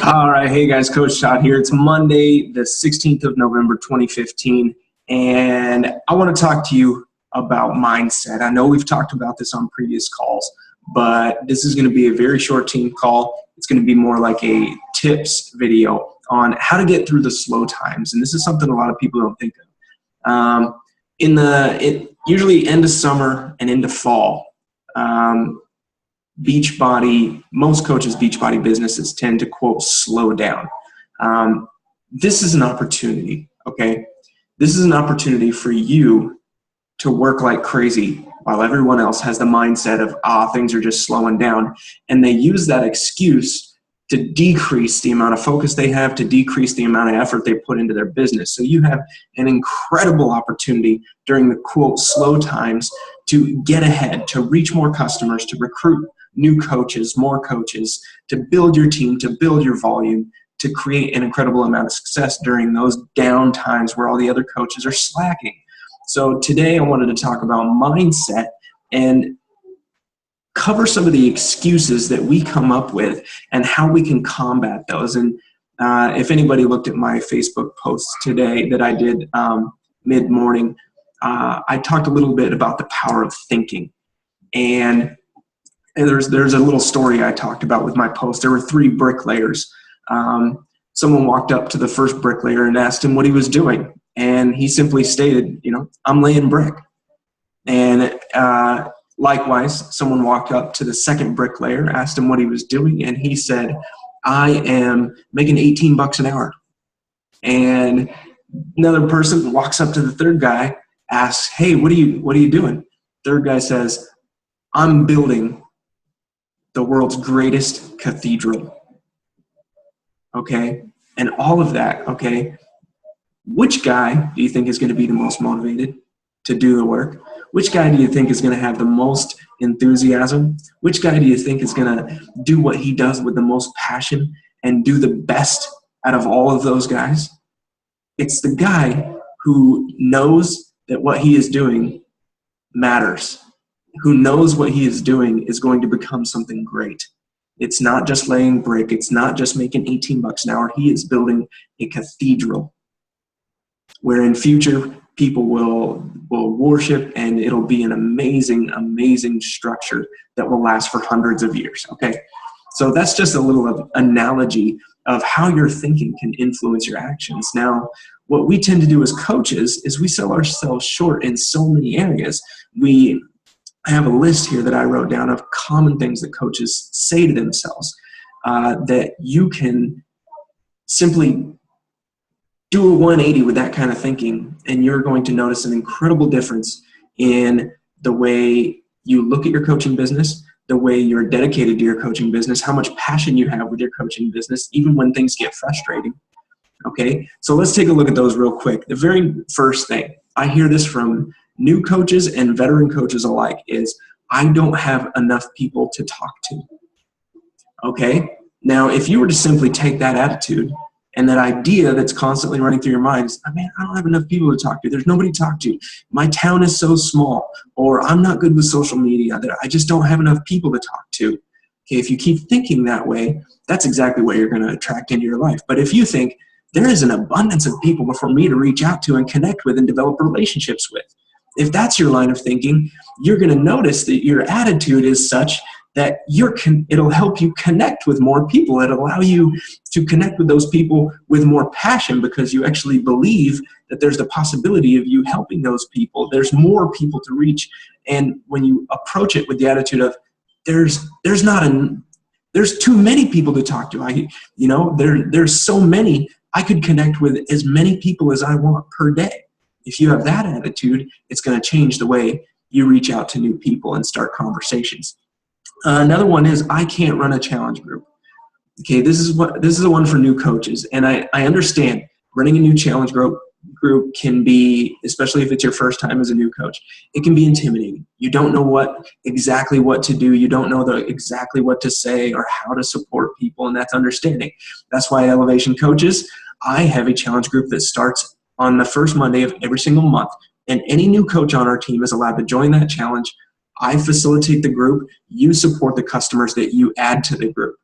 All right, hey guys, Coach Todd here. It's Monday, the 16th of November, 2015, and I want to talk to you about mindset. I know we've talked about this on previous calls, but this is going to be a very short team call. It's going to be more like a tips video on how to get through the slow times, and this is something a lot of people don't think of. Usually end of summer and into fall, most coaches' Beachbody businesses tend to, quote, slow down. This is an opportunity, okay? This is an opportunity for you to work like crazy while everyone else has the mindset of, things are just slowing down. And they use that excuse to decrease the amount of focus they have, to decrease the amount of effort they put into their business. So you have an incredible opportunity during the, quote, slow times to get ahead, to reach more customers, to recruit new coaches, more coaches, to build your team, to build your volume, to create an incredible amount of success during those down times where all the other coaches are slacking. So today I wanted to talk about mindset and cover some of the excuses that we come up with and how we can combat those. And if anybody looked at my Facebook post today that I did mid-morning, I talked a little bit about the power of thinking. And there's a little story I talked about with my post. There were 3 bricklayers. Someone walked up to the first bricklayer and asked him what he was doing. And he simply stated, I'm laying brick. And likewise, someone walked up to the second bricklayer, asked him what he was doing, and he said, I am making $18 an hour. And another person walks up to the third guy, asks, hey, what are you doing? Third guy says, I'm building the world's greatest cathedral. Okay? And all of that, okay? Which guy do you think is going to be the most motivated to do the work? Which guy do you think is going to have the most enthusiasm? Which guy do you think is going to do what he does with the most passion and do the best out of all of those guys? It's the guy who knows that what he is doing matters, who knows what he is doing is going to become something great. It's not just laying brick. It's not just making $18 an hour. He is building a cathedral where in future people will worship, and it'll be an amazing, amazing structure that will last for hundreds of years, okay? So that's just a little analogy of how your thinking can influence your actions. Now, what we tend to do as coaches is we sell ourselves short in so many areas. I have a list here that I wrote down of common things that coaches say to themselves that you can simply do a 180 with that kind of thinking, and you're going to notice an incredible difference in the way you look at your coaching business, the way you're dedicated to your coaching business, how much passion you have with your coaching business, even when things get frustrating. Okay, so let's take a look at those real quick. The very first thing, I hear this from new coaches and veteran coaches alike, is I don't have enough people to talk to. Okay, now if you were to simply take that attitude and that idea that's constantly running through your mind is, I don't have enough people to talk to. There's nobody to talk to. My town is so small, or I'm not good with social media, that I just don't have enough people to talk to. Okay, if you keep thinking that way, that's exactly what you're going to attract into your life. But if you think there is an abundance of people for me to reach out to and connect with and develop relationships with, if that's your line of thinking, you're going to notice that your attitude is such that it'll help you connect with more people. It'll allow you to connect with those people with more passion because you actually believe that there's the possibility of you helping those people. There's more people to reach. And when you approach it with the attitude of there's too many people to talk to. There's so many. I could connect with as many people as I want per day. If you have that attitude, it's going to change the way you reach out to new people and start conversations. Another one is I can't run a challenge group. Okay, this is the one for new coaches, and I understand running a new challenge group can be, especially if it's your first time as a new coach, it can be intimidating. You don't know exactly what to do. You don't know exactly what to say or how to support people, and that's understanding. That's why Elevation Coaches, I have a challenge group that starts on the first Monday of every single month, and any new coach on our team is allowed to join that challenge. I facilitate the group. You support the customers that you add to the group.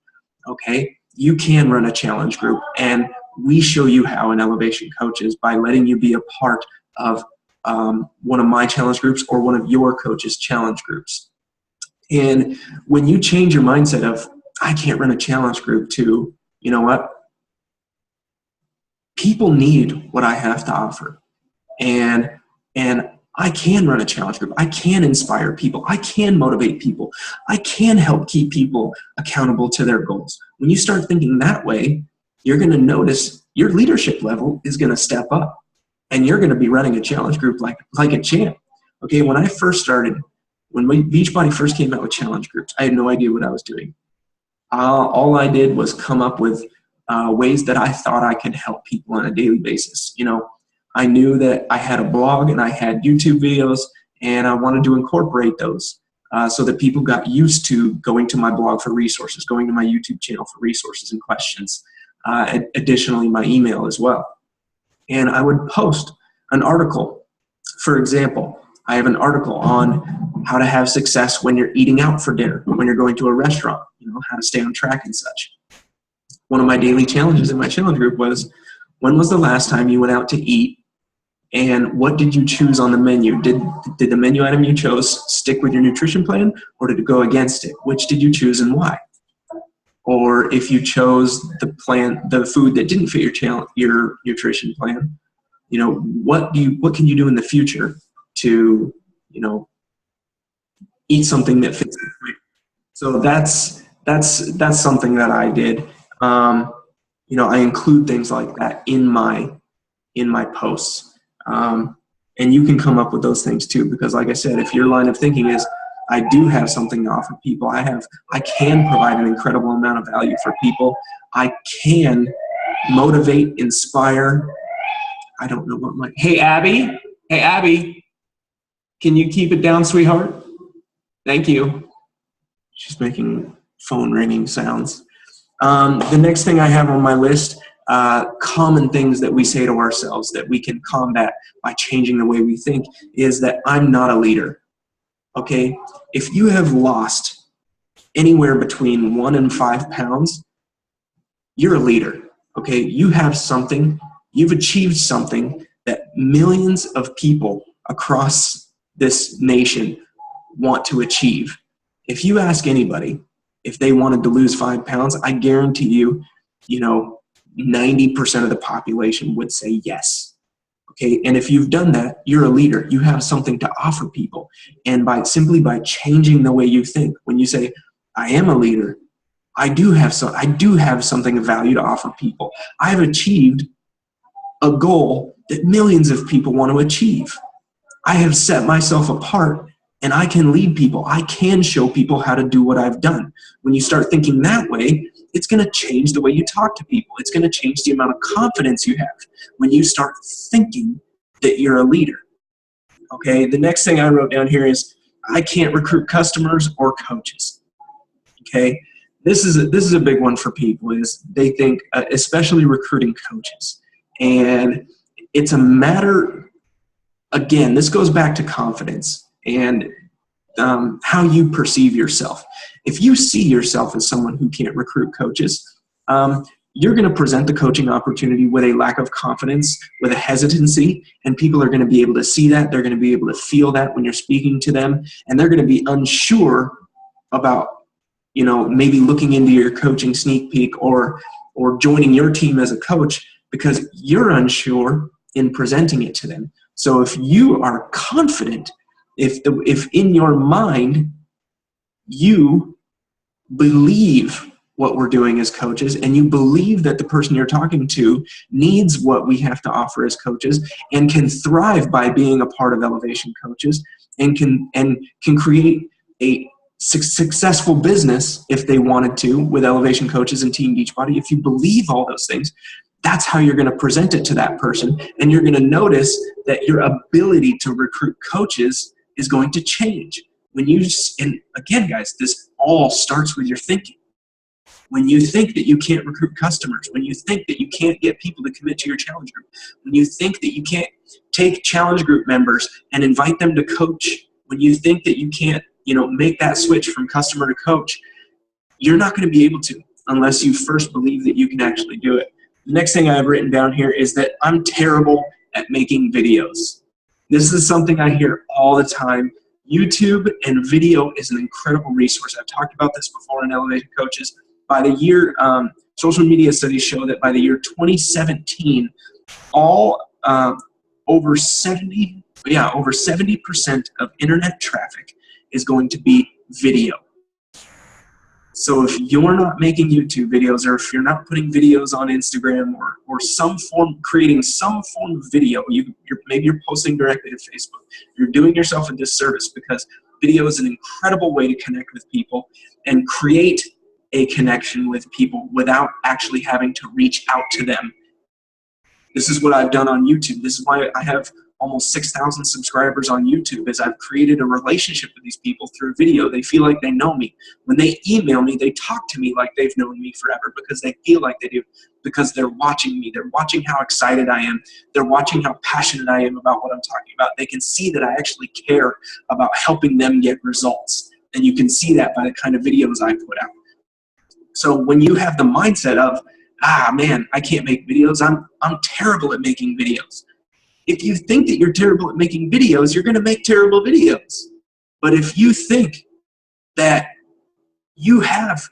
Okay? you can run a challenge group, and we show you how in Elevation Coaches by letting you be a part of one of my challenge groups or one of your coaches' challenge groups. And when you change your mindset of, I can't run a challenge group, to, you know what, people need what I have to offer. And I can run a challenge group. I can inspire people. I can motivate people. I can help keep people accountable to their goals. When you start thinking that way, you're going to notice your leadership level is going to step up, and you're going to be running a challenge group like a champ. Okay, when I first started, when Beachbody first came out with challenge groups, I had no idea what I was doing. All I did was come up with ways that I thought I could help people on a daily basis. You know, I knew that I had a blog and I had YouTube videos, and I wanted to incorporate those so that people got used to going to my blog for resources, going to my YouTube channel for resources and questions. Additionally, my email as well. And I would post an article. For example, I have an article on how to have success when you're eating out for dinner, when you're going to a restaurant, you know, how to stay on track and such. One of my daily challenges in my challenge group was, when was the last time you went out to eat, and what did you choose on the menu? Did the menu item you chose stick with your nutrition plan, or did it go against it? Which did you choose and why? Or if you chose the food that didn't fit your nutrition plan, you know, what can you do in the future to, you know, eat something that fits the plan? So that's something that I did. You know, I include things like that in my posts. And you can come up with those things too, because like I said, if your line of thinking is, I do have something to offer people, I can provide an incredible amount of value for people, I can motivate, inspire. I don't know what hey Abby, can you keep it down, sweetheart? Thank you. She's making phone ringing sounds. The next thing I have on my list, common things that we say to ourselves that we can combat by changing the way we think, is that I'm not a leader. Okay, if you have lost anywhere between 1 and 5 pounds, you're a leader. Okay, you have something, you've achieved something that millions of people across this nation want to achieve. If you ask anybody if they wanted to lose 5 pounds, I guarantee you, 90% of the population would say yes. Okay, and if you've done that, you're a leader. You have something to offer people. And simply by changing the way you think, when you say, I am a leader, I do have something of value to offer people. I've achieved a goal that millions of people want to achieve. I have set myself apart, and I can lead people. I can show people how to do what I've done. When you start thinking that way, it's going to change the way you talk to people. It's going to change the amount of confidence you have when you start thinking that you're a leader. Okay, the next thing I wrote down here is, I can't recruit customers or coaches. Okay, this is a big one for people, is they think, especially recruiting coaches. And it's a matter, again, this goes back to confidence and how you perceive yourself. If you see yourself as someone who can't recruit coaches, you're going to present the coaching opportunity with a lack of confidence, with a hesitancy, and people are going to be able to see that. They're going to be able to feel that when you're speaking to them, and they're going to be unsure about, maybe looking into your coaching sneak peek or joining your team as a coach, because you're unsure in presenting it to them. So if you are confident, if in your mind you believe what we're doing as coaches, and you believe that the person you're talking to needs what we have to offer as coaches and can thrive by being a part of Elevation Coaches, and can create a successful business if they wanted to with Elevation Coaches and Team Beachbody, if you believe all those things, that's how you're going to present it to that person. And you're going to notice that your ability to recruit coaches is going to change. And again, guys, this all starts with your thinking. When you think that you can't recruit customers, when you think that you can't get people to commit to your challenge group, when you think that you can't take challenge group members and invite them to coach, when you think that you can't, make that switch from customer to coach, you're not going to be able to. unless you first believe that you can actually do it. The next thing I have written down here is that I'm terrible at making videos. This is something I hear all the time. YouTube and video is an incredible resource. I've talked about this before in Elevation Coaches. By the year, social media studies show that by the year 2017, over 70% of internet traffic is going to be video. So if you're not making YouTube videos, or if you're not putting videos on Instagram, or creating some form of video, maybe you're posting directly to Facebook, you're doing yourself a disservice, because video is an incredible way to connect with people and create a connection with people without actually having to reach out to them. This is what I've done on YouTube. This is why I have almost 6,000 subscribers on YouTube, is I've created a relationship with these people through video. They feel like they know me. When they email me, they talk to me like they've known me forever, because they feel like they do, because they're watching me. They're watching how excited I am. They're watching how passionate I am about what I'm talking about. They can see that I actually care about helping them get results. And you can see that by the kind of videos I put out. So when you have the mindset of, man, I can't make videos, I'm terrible at making videos. If you think that you're terrible at making videos, you're going to make terrible videos. But if you think that you have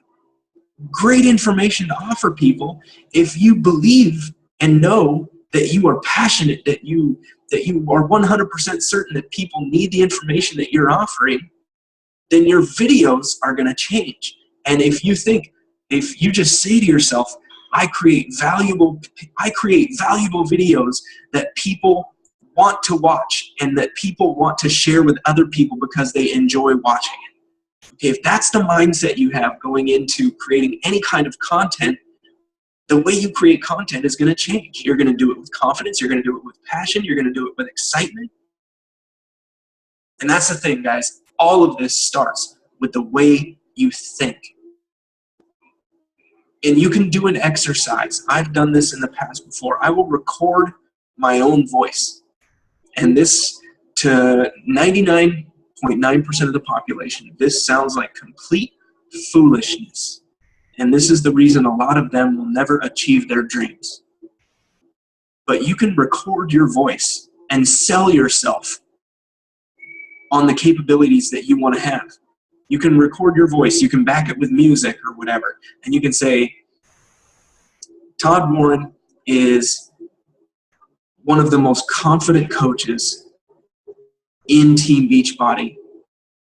great information to offer people, if you believe and know that you are passionate, that you are 100% certain that people need the information that you're offering, then your videos are going to change. And if you just say to yourself, I create valuable videos that people want to watch and that people want to share with other people because they enjoy watching it. Okay, if that's the mindset you have going into creating any kind of content, the way you create content is going to change. You're going to do it with confidence. You're going to do it with passion. You're going to do it with excitement. And that's the thing, guys. All of this starts with the way you think. And you can do an exercise. I've done this in the past before. I will record my own voice. And this, to 99.9% of the population, this sounds like complete foolishness. And this is the reason a lot of them will never achieve their dreams. But you can record your voice and sell yourself on the capabilities that you want to have. You can record your voice, you can back it with music or whatever, and you can say, Todd Warren is one of the most confident coaches in Team Beachbody.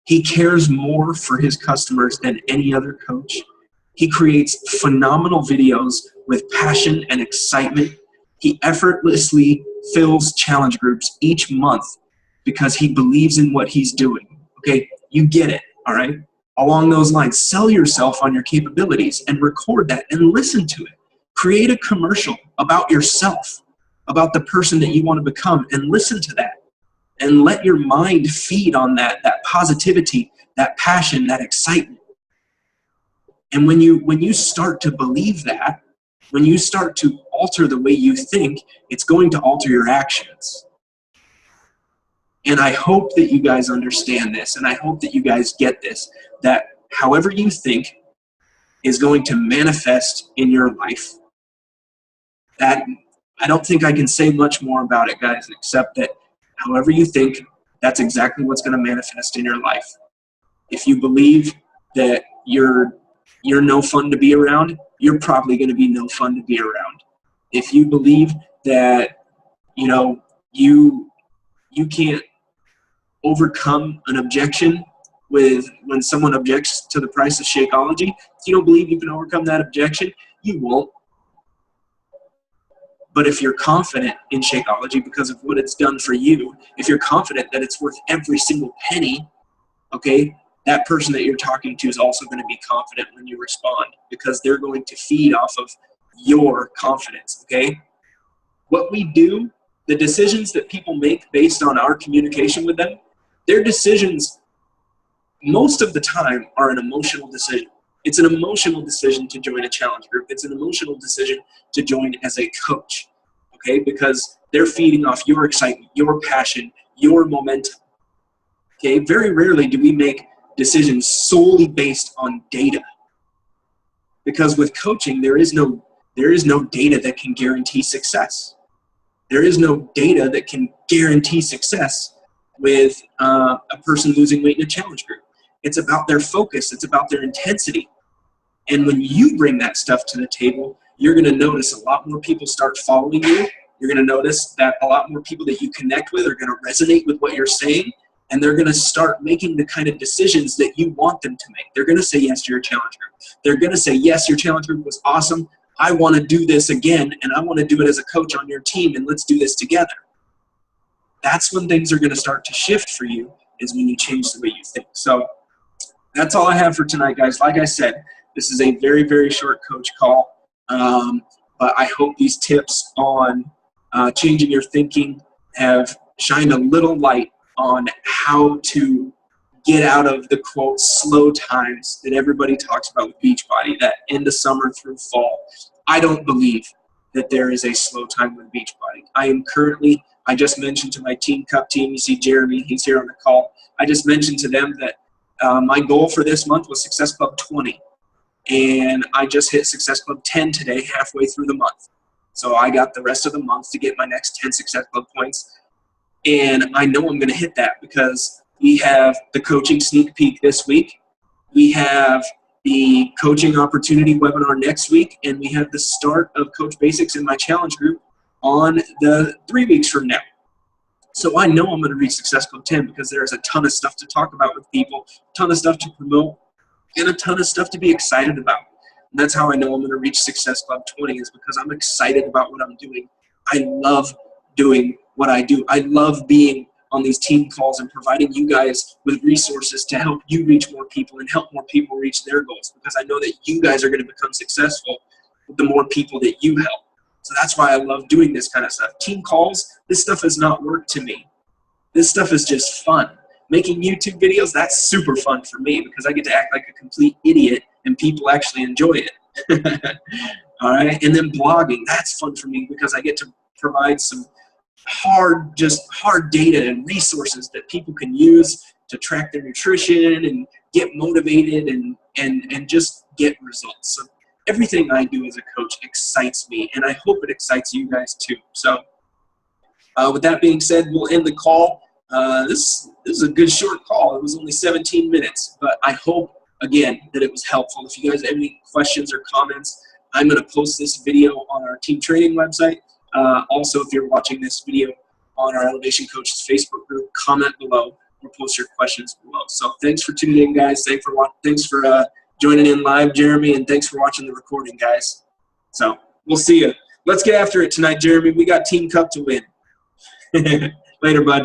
He cares more for his customers than any other coach. He creates phenomenal videos with passion and excitement. He effortlessly fills challenge groups each month because he believes in what he's doing. Okay, you get it. All right. Along those lines, sell yourself on your capabilities and record that and listen to it. Create a commercial about yourself, about the person that you want to become, and listen to that. And let your mind feed on that positivity, that passion, that excitement. And when you start to believe that, when you start to alter the way you think, it's going to alter your actions. And I hope that you guys understand this, and I hope that you guys get this, that however you think is going to manifest in your life. That, I don't think I can say much more about it, guys, except that however you think, that's exactly what's going to manifest in your life. If you believe that you're no fun to be around, you're probably going to be no fun to be around. If you believe that, you can't overcome an objection when someone objects to the price of Shakeology, if you don't believe you can overcome that objection, you won't. But if you're confident in Shakeology because of what it's done for you, if you're confident that it's worth every single penny, okay, that person that you're talking to is also going to be confident when you respond, because they're going to feed off of your confidence, okay? What we do, the decisions that people make based on our communication with them, their decisions most of the time are an emotional decision. It's an emotional decision to join a challenge group. It's an emotional decision to join as a coach, okay? Because they're feeding off your excitement, your passion, your momentum, okay? Very rarely do we make decisions solely based on data. Because with coaching, there is no data that can guarantee success. There is no data that can guarantee success with a person losing weight in a challenge group. It's about their focus. It's about their intensity. And when you bring that stuff to the table, you're going to notice a lot more people start following you. You're going to notice that a lot more people that you connect with are going to resonate with what you're saying, and they're going to start making the kind of decisions that you want them to make. They're going to say yes to your challenge group. They're going to say, yes, your challenge group was awesome. I want to do this again, and I want to do it as a coach on your team, and let's do this together. That's when things are going to start to shift for you, is when you change the way you think. So that's all I have for tonight, guys. Like I said, this is a very, very short coach call, but I hope these tips on changing your thinking have shined a little light on how to get out of the, quote, slow times that everybody talks about with Beachbody, that end of summer through fall. I don't believe that there is a slow time with Beachbody. I just mentioned to my Team Cup team, you see Jeremy, he's here on the call. I just mentioned to them that my goal for this month was Success Club 20. And I just hit Success Club 10 today, halfway through the month. So I got the rest of the month to get my next 10 Success Club points. And I know I'm going to hit that because we have the coaching sneak peek this week. We have the coaching opportunity webinar next week. And we have the start of Coach Basics in my challenge group on the 3 weeks from now. So I know I'm going to reach Success Club 10 because there's a ton of stuff to talk about with people, a ton of stuff to promote, and a ton of stuff to be excited about. And that's how I know I'm going to reach Success Club 20, is because I'm excited about what I'm doing. I love doing what I do. I love being on these team calls and providing you guys with resources to help you reach more people and help more people reach their goals, because I know that you guys are going to become successful with the more people that you help. So that's why I love doing this kind of stuff. Team calls, this stuff is not work to me. This stuff is just fun. Making YouTube videos, that's super fun for me because I get to act like a complete idiot and people actually enjoy it. All right, and then blogging, that's fun for me because I get to provide some hard data and resources that people can use to track their nutrition and get motivated and just get results. So everything I do as a coach excites me, and I hope it excites you guys too. So with that being said, we'll end the call. This is a good short call. It was only 17 minutes, but I hope, again, that it was helpful. If you guys have any questions or comments, I'm going to post this video on our team training website. Also, if you're watching this video on our Elevation Coaches Facebook group, comment below or post your questions below. So thanks for tuning in, guys. Thanks for joining in live, Jeremy, and thanks for watching the recording, guys. So we'll see you. Let's get after it tonight, Jeremy. We got Team Cup to win. Later, bud.